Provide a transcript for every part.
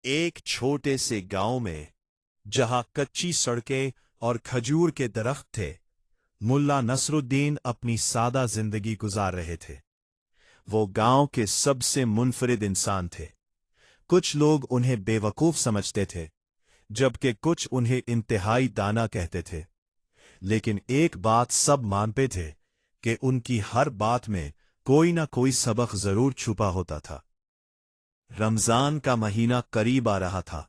एक छोटे से गांव में, जहां कच्ची सड़कें और खजूर के दरख्त थे, मुल्ला नसरुद्दीन अपनी सादा जिंदगी गुजार रहे थे। वो गांव के सबसे मुनफरिद इंसान थे। कुछ लोग उन्हें बेवकूफ समझते थे, जबकि कुछ उन्हें इंतहाई दाना कहते थे। लेकिन एक बात सब मानते थे कि उनकी हर बात में कोई ना कोई सबक जरूर छुपा होता था। रमजान का महीना करीब आ रहा था।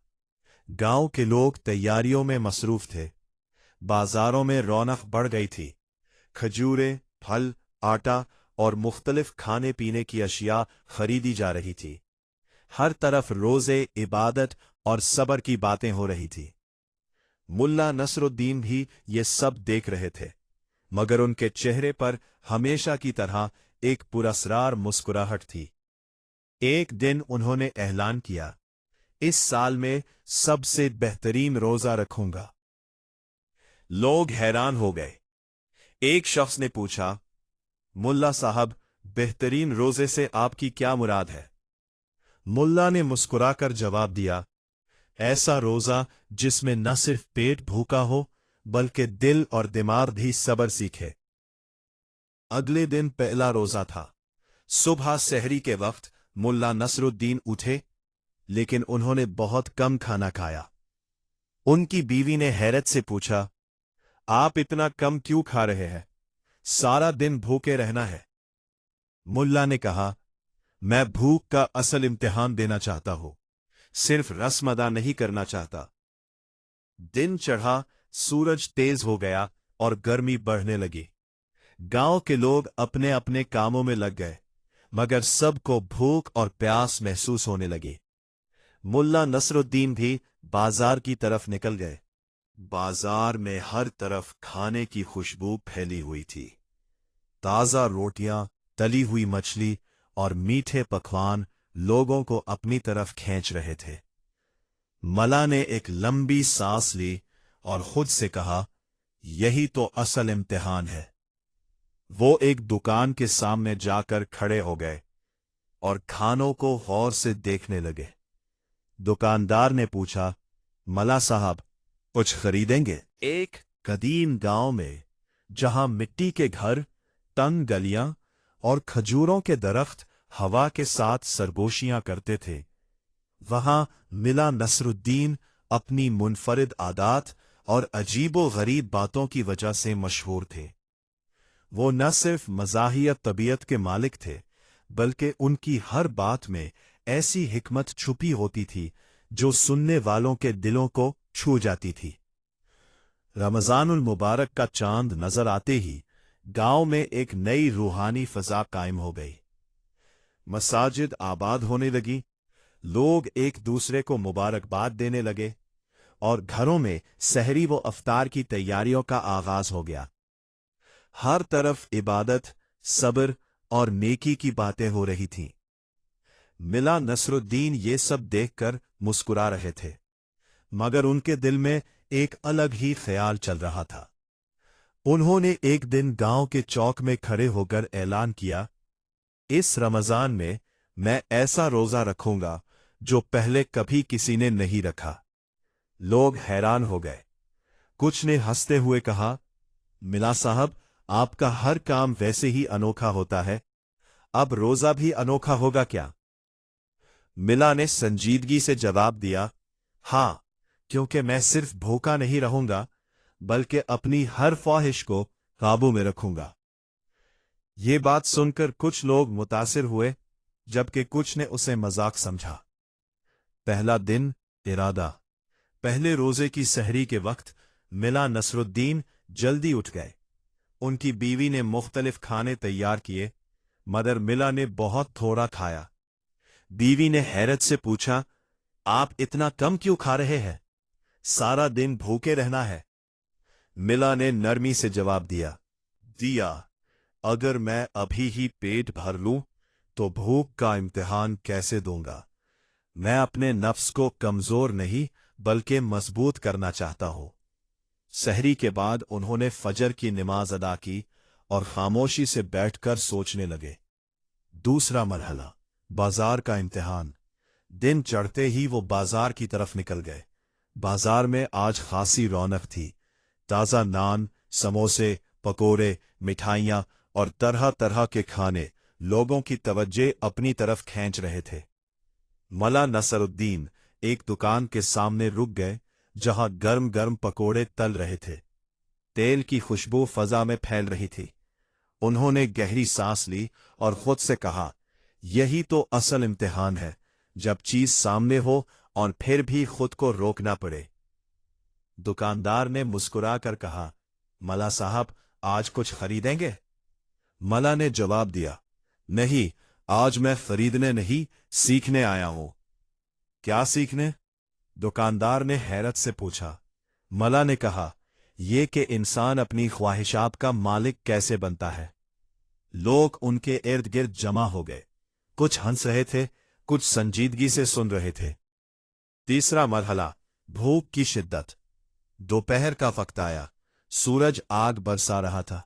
गांव के लोग तैयारियों में मसरूफ थे। बाजारों में रौनक बढ़ गई थी। खजूरें, फल, आटा और मुख्तलिफ खाने पीने की अशिया खरीदी जा रही थी। हर तरफ रोजे, इबादत और सब्र की बातें हो रही थी। मुल्ला नसरुद्दीन भी ये सब देख रहे थे, मगर उनके चेहरे पर हमेशा की तरह एक पुरस्रार मुस्कुराहट थी। एक दिन उन्होंने ऐलान किया, इस साल में सबसे बेहतरीन रोजा रखूंगा। लोग हैरान हो गए। एक शख्स ने पूछा, मुल्ला साहब, बेहतरीन रोजे से आपकी क्या मुराद है? मुल्ला ने मुस्कुराकर जवाब दिया, ऐसा रोजा जिसमें न सिर्फ पेट भूखा हो, बल्कि दिल और दिमाग भी सब्र सीखे। अगले दिन पहला रोजा था। सुबह सहरी के वक्त मुल्ला नसरुद्दीन उठे, लेकिन उन्होंने बहुत कम खाना खाया। उनकी बीवी ने हैरत से पूछा, आप इतना कम क्यों खा रहे हैं? सारा दिन भूखे रहना है। मुल्ला ने कहा, मैं भूख का असल इम्तिहान देना चाहता हूं, सिर्फ रस्म अदा नहीं करना चाहता। दिन चढ़ा, सूरज तेज हो गया और गर्मी बढ़ने लगी। गांव के लोग अपने अपने कामों में लग गए, मगर सबको भूख और प्यास महसूस होने लगी। मुल्ला नसरुद्दीन भी बाजार की तरफ निकल गए। बाजार में हर तरफ खाने की खुशबू फैली हुई थी। ताजा रोटियां, तली हुई मछली और मीठे पकवान लोगों को अपनी तरफ खींच रहे थे। मला ने एक लंबी सांस ली और खुद से कहा, यही तो असल इम्तिहान है। वो एक दुकान के सामने जाकर खड़े हो गए और खानों को गौर से देखने लगे। दुकानदार ने पूछा, मला साहब, कुछ खरीदेंगे? एक कदीम गांव में, जहां मिट्टी के घर, तंग गलियां और खजूरों के दरख्त हवा के साथ सरगोशियां करते थे, वहां मिला नसरुद्दीन अपनी मुनफरिद आदात और अजीबो गरीब बातों की वजह से मशहूर थे। वो न सिर्फ मज़ाहियत तबीयत के मालिक थे, बल्कि उनकी हर बात में ऐसी हिकमत छुपी होती थी जो सुनने वालों के दिलों को छू जाती थी। रमज़ानुल मुबारक का चांद नजर आते ही गांव में एक नई रूहानी फजा कायम हो गई। मसाजिद आबाद होने लगी, लोग एक दूसरे को मुबारकबाद देने लगे और घरों में सहरी व अफ्तार की तैयारियों का आगाज हो गया। हर तरफ इबादत, सब्र और नेकी की बातें हो रही थीं। मिला नसरुद्दीन ये सब देखकर मुस्कुरा रहे थे, मगर उनके दिल में एक अलग ही ख्याल चल रहा था। उन्होंने एक दिन गांव के चौक में खड़े होकर ऐलान किया, इस रमजान में मैं ऐसा रोजा रखूंगा जो पहले कभी किसी ने नहीं रखा। लोग हैरान हो गए। कुछ ने हंसते हुए कहा, मिला साहब, आपका हर काम वैसे ही अनोखा होता है, अब रोजा भी अनोखा होगा क्या? मिला ने संजीदगी से जवाब दिया, हाँ, क्योंकि मैं सिर्फ भूखा नहीं रहूंगा, बल्कि अपनी हर ख्वाहिश को काबू में रखूंगा। ये बात सुनकर कुछ लोग मुतासिर हुए, जबकि कुछ ने उसे मजाक समझा। पहला दिन, इरादा। पहले रोजे की सहरी के वक्त मिला नसरुद्दीन जल्दी उठ गए। उनकी बीवी ने मुख्तलिफ खाने तैयार किए, मगर मिला ने बहुत थोड़ा खाया। बीवी ने हैरत से पूछा, आप इतना कम क्यों खा रहे हैं? सारा दिन भूखे रहना है। मिला ने नरमी से जवाब दिया, अगर मैं अभी ही पेट भर लूं तो भूख का इम्तिहान कैसे दूंगा? मैं अपने नफ्स को कमजोर नहीं बल्कि मजबूत करना चाहता हूं। सहरी के बाद उन्होंने फजर की नमाज अदा की और खामोशी से बैठकर सोचने लगे। दूसरा मरहला, बाजार का इम्तिहान। दिन चढ़ते ही वो बाजार की तरफ निकल गए। बाजार में आज खासी रौनक थी। ताज़ा नान, समोसे, पकोड़े, मिठाइयाँ और तरह तरह के खाने लोगों की तवज्जो अपनी तरफ खींच रहे थे। मला नसरुद्दीन एक दुकान के सामने रुक गए, जहां गर्म गर्म पकोड़े तल रहे थे। तेल की खुशबू फजा में फैल रही थी। उन्होंने गहरी सांस ली और खुद से कहा, यही तो असल इम्तिहान है, जब चीज सामने हो और फिर भी खुद को रोकना पड़े। दुकानदार ने मुस्कुराकर कहा, मला साहब, आज कुछ खरीदेंगे? मला ने जवाब दिया, नहीं, आज मैं खरीदने नहीं, सीखने आया हूं। क्या सीखने? दुकानदार ने हैरत से पूछा। मला ने कहा, ये कि इंसान अपनी ख्वाहिशात का मालिक कैसे बनता है। लोग उनके इर्द गिर्द जमा हो गए। कुछ हंस रहे थे, कुछ संजीदगी से सुन रहे थे। तीसरा मरहला, भूख की शिद्दत। दोपहर का वक्त आया। सूरज आग बरसा रहा था।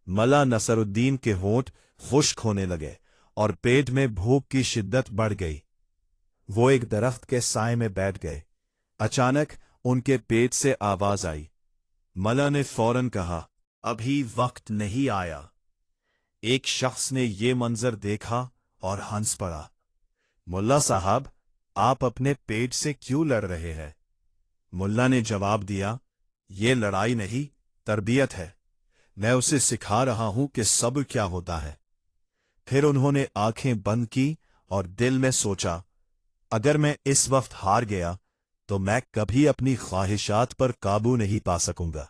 मला नसरुद्दीन के होंठ खुश्क होने लगे और पेट में भूख की शिद्दत बढ़ गई। वो एक दरख्त के साए में बैठ गए। अचानक उनके पेट से आवाज आई। मला ने फौरन कहा, अभी वक्त नहीं आया। एक शख्स ने ये मंजर देखा और हंस पड़ा। मुल्ला साहब, आप अपने पेट से क्यों लड़ रहे हैं? मुल्ला ने जवाब दिया, ये लड़ाई नहीं, तरबियत है। मैं उसे सिखा रहा हूं कि सब्र क्या होता है। फिर उन्होंने आंखें बंद की और दिल में सोचा, अगर मैं इस वक्त हार गया तो मैं कभी अपनी ख्वाहिशात पर काबू नहीं पा सकूंगा।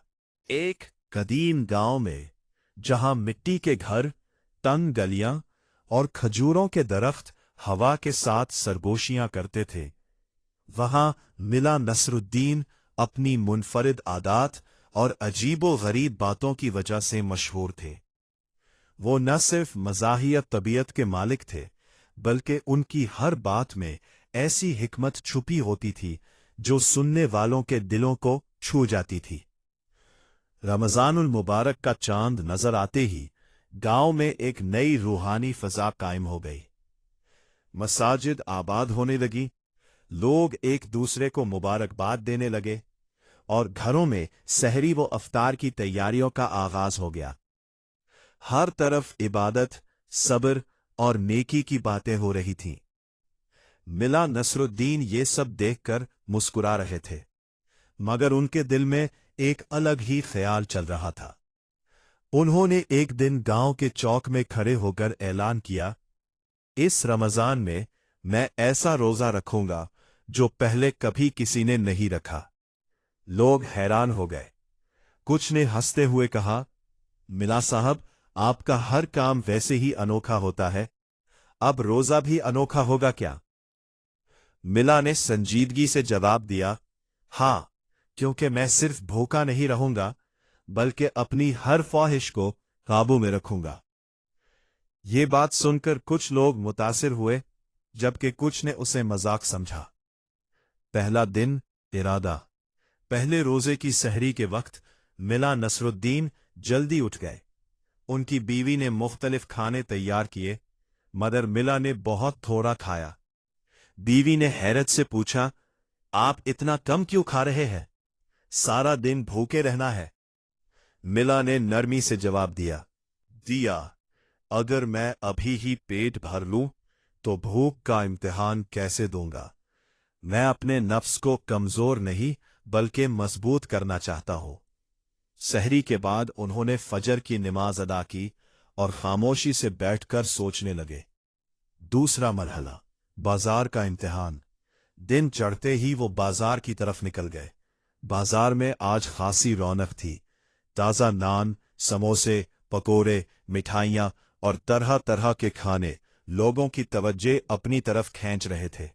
एक कदीम गांव में, जहां मिट्टी के घर, तंग गलियां और खजूरों के दरख्त हवा के साथ सरगोशियां करते थे, वहां मिला नसरुद्दीन अपनी मुनफरिद आदात और अजीबो गरीब बातों की वजह से मशहूर थे। वो न सिर्फ मज़ाहियत तबीयत के मालिक थे, बल्कि उनकी हर बात में ऐसी हिकमत छुपी होती थी जो सुनने वालों के दिलों को छू जाती थी। रमज़ानुल मुबारक का चांद नजर आते ही गांव में एक नई रूहानी फजा कायम हो गई। मसाजिद आबाद होने लगी, लोग एक दूसरे को मुबारकबाद देने लगे और घरों में सहरी व अफ्तार की तैयारियों का आगाज हो गया। हर तरफ इबादत, सब्र और नेकी की बातें हो रही थीं। मिला नसरुद्दीन ये सब देखकर मुस्कुरा रहे थे, मगर उनके दिल में एक अलग ही ख्याल चल रहा था। उन्होंने एक दिन गांव के चौक में खड़े होकर ऐलान किया, इस रमजान में मैं ऐसा रोजा रखूंगा जो पहले कभी किसी ने नहीं रखा। लोग हैरान हो गए। कुछ ने हंसते हुए कहा, मिला साहब, आपका हर काम वैसे ही अनोखा होता है, अब रोजा भी अनोखा होगा क्या? मिला ने संजीदगी से जवाब दिया, हां, क्योंकि मैं सिर्फ भूखा नहीं रहूंगा, बल्कि अपनी हर ख्वाहिश को काबू में रखूंगा। ये बात सुनकर कुछ लोग मुतासिर हुए, जबकि कुछ ने उसे मजाक समझा। पहला दिन, इरादा। पहले रोजे की सहरी के वक्त मिला नसरुद्दीन जल्दी उठ गए। उनकी बीवी ने मुख्तलिफ खाने तैयार किए, मगर मिला ने बहुत थोड़ा खाया। बीवी ने हैरत से पूछा, आप इतना कम क्यों खा रहे हैं? सारा दिन भूखे रहना है। मिला ने नरमी से जवाब दिया, अगर मैं अभी ही पेट भर लूं तो भूख का इम्तिहान कैसे दूंगा? मैं अपने नफ्स को कमजोर नहीं बल्कि मजबूत करना चाहता हूं। सहरी के बाद उन्होंने फजर की नमाज अदा की और खामोशी से बैठकर सोचने लगे। दूसरा मरहला, बाजार का इम्तिहान। दिन चढ़ते ही वो बाजार की तरफ निकल गए। बाजार में आज खासी रौनक थी। ताज़ा नान, समोसे, पकोड़े, मिठाइयाँ और तरह तरह के खाने लोगों की तवज्जो अपनी तरफ खींच रहे थे।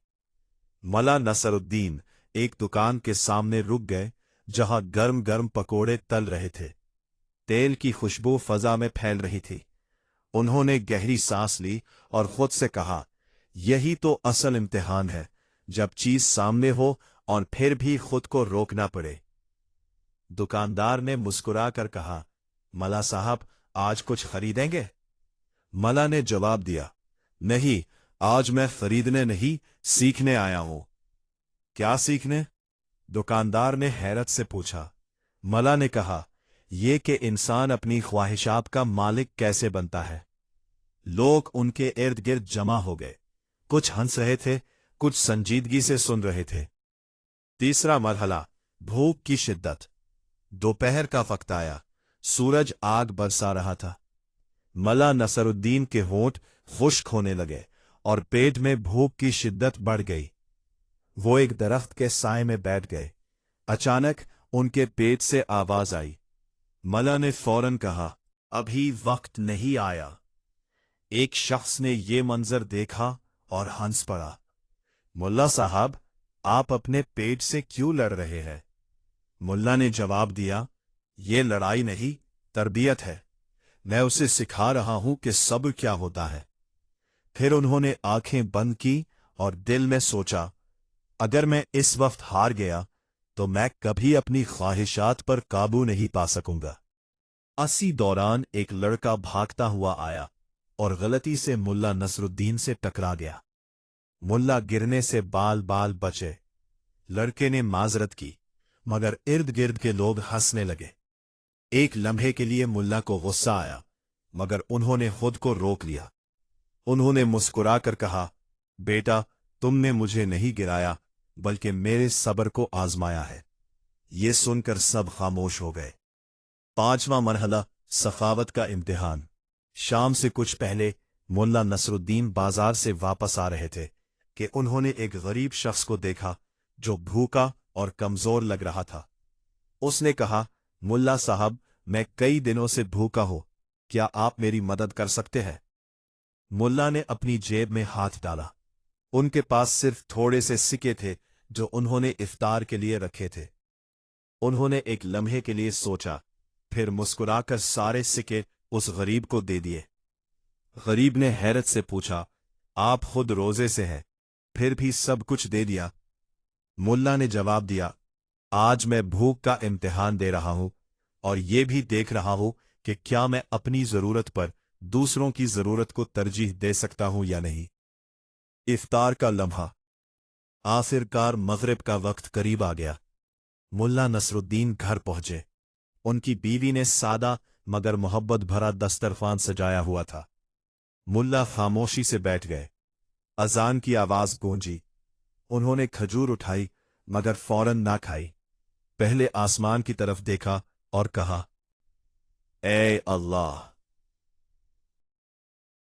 मला नसरुद्दीन एक दुकान के सामने रुक गए, जहां गर्म गर्म पकोड़े तल रहे थे। तेल की खुशबू फजा में फैल रही थी। उन्होंने गहरी सांस ली और खुद से कहा, यही तो असल इम्तिहान है, जब चीज सामने हो और फिर भी खुद को रोकना पड़े। दुकानदार ने मुस्कुराकर कहा, मला साहब, आज कुछ खरीदेंगे? मला ने जवाब दिया, नहीं, आज मैं खरीदने नहीं, सीखने आया हूं। क्या सीखने? दुकानदार ने हैरत से पूछा। मल्ला ने कहा, ये कि इंसान अपनी ख्वाहिशात का मालिक कैसे बनता है। लोग उनके इर्द गिर्द जमा हो गए। कुछ हंस रहे थे, कुछ संजीदगी से सुन रहे थे। तीसरा मरहला, भूख की शिद्दत। दोपहर का वक्त आया, सूरज आग बरसा रहा था। मल्ला नसरुद्दीन के होंठ खुश्क होने लगे और पेट में भूख की शिद्दत बढ़ गई। वो एक दरख्त के साए में बैठ गए। अचानक उनके पेट से आवाज आई। मल्ला ने फौरन कहा, अभी वक्त नहीं आया। एक शख्स ने ये मंजर देखा और हंस पड़ा। मुल्ला साहब, आप अपने पेट से क्यों लड़ रहे हैं? मुल्ला ने जवाब दिया, ये लड़ाई नहीं, तरबियत है। मैं उसे सिखा रहा हूं कि सब्र क्या होता है। फिर उन्होंने आंखें बंद की और दिल में सोचा, अगर मैं इस वक्त हार गया तो मैं कभी अपनी ख्वाहिशात पर काबू नहीं पा सकूंगा। इसी दौरान एक लड़का भागता हुआ आया और गलती से मुल्ला नसरुद्दीन से टकरा गया। मुल्ला गिरने से बाल बाल बचे। लड़के ने माजरत की, मगर इर्द गिर्द के लोग हंसने लगे। एक लम्हे के लिए मुल्ला को गुस्सा आया, मगर उन्होंने खुद को रोक लिया। उन्होंने मुस्कुराकर कहा, बेटा, तुमने मुझे नहीं गिराया बल्कि मेरे सब्र को आजमाया है। ये सुनकर सब खामोश हो गए। पांचवां मरहला, सखावत का इम्तिहान। शाम से कुछ पहले मुल्ला नसरुद्दीन बाजार से वापस आ रहे थे कि उन्होंने एक गरीब शख्स को देखा जो भूखा और कमजोर लग रहा था। उसने कहा, मुल्ला साहब, मैं कई दिनों से भूखा हूं, क्या आप मेरी मदद कर सकते हैं? मुल्ला ने अपनी जेब में हाथ डाला। उनके पास सिर्फ थोड़े से सिक्के थे जो उन्होंने इफ्तार के लिए रखे थे। उन्होंने एक लम्हे के लिए सोचा, फिर मुस्कुराकर सारे सिक्के उस गरीब को दे दिए। गरीब ने हैरत से पूछा, आप खुद रोजे से हैं, फिर भी सब कुछ दे दिया? मुल्ला ने जवाब दिया, आज मैं भूख का इम्तिहान दे रहा हूं और ये भी देख रहा हूं कि क्या मैं अपनी जरूरत पर दूसरों की जरूरत को तरजीह दे सकता हूं या नहीं। इफ्तार का लम्हा। आखिरकार मगरिब का वक्त करीब आ गया। मुल्ला नसरुद्दीन घर पहुंचे। उनकी बीवी ने सादा मगर मोहब्बत भरा दस्तरखान सजाया हुआ था। मुल्ला खामोशी से बैठ गए। अजान की आवाज गूंजी। उन्होंने खजूर उठाई मगर फौरन ना खाई। पहले आसमान की तरफ देखा और कहा, ए अल्लाह,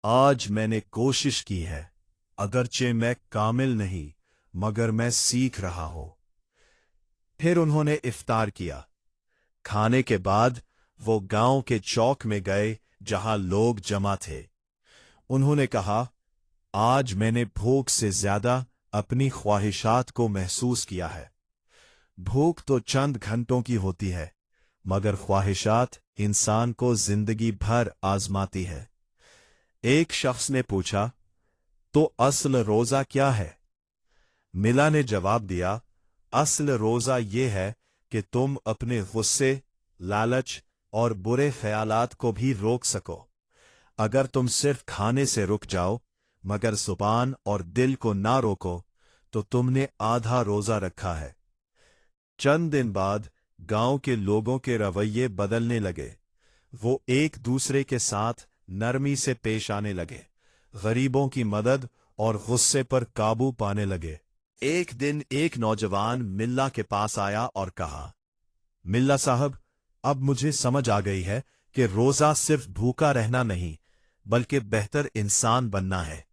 आज मैंने कोशिश की है, अगरचे मैं कामिल नहीं मगर मैं सीख रहा हूं। फिर उन्होंने इफ्तार किया। खाने के बाद वो गांव के चौक में गए जहां लोग जमा थे। उन्होंने कहा, आज मैंने भूख से ज्यादा अपनी ख्वाहिशात को महसूस किया है। भूख तो चंद घंटों की होती है, मगर ख्वाहिशात इंसान को जिंदगी भर आजमाती है। एक शख्स ने पूछा, तो असल रोजा क्या है? मिला ने जवाब दिया, असल रोजा ये है कि तुम अपने गुस्से, लालच और बुरे ख्यालात को भी रोक सको। अगर तुम सिर्फ खाने से रुक जाओ मगर जुबान और दिल को ना रोको तो तुमने आधा रोजा रखा है। चंद दिन बाद गांव के लोगों के रवैये बदलने लगे। वो एक दूसरे के साथ नरमी से पेश आने लगे, गरीबों की मदद और गुस्से पर काबू पाने लगे। एक दिन एक नौजवान मिल्ला के पास आया और कहा, मिल्ला साहब, अब मुझे समझ आ गई है कि रोजा सिर्फ भूखा रहना नहीं बल्कि बेहतर इंसान बनना है।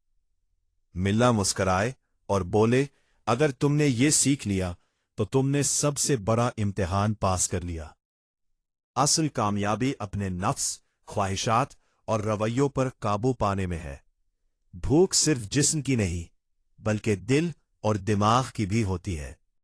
मिल्ला मुस्कराए और बोले, अगर तुमने ये सीख लिया तो तुमने सबसे बड़ा इम्तिहान पास कर लिया। असल कामयाबी अपने नफ्स, ख्वाहिशात और रवैयों पर काबू पाने में है। भूख सिर्फ जिस्म की नहीं बल्कि दिल और दिमाग की भी होती है।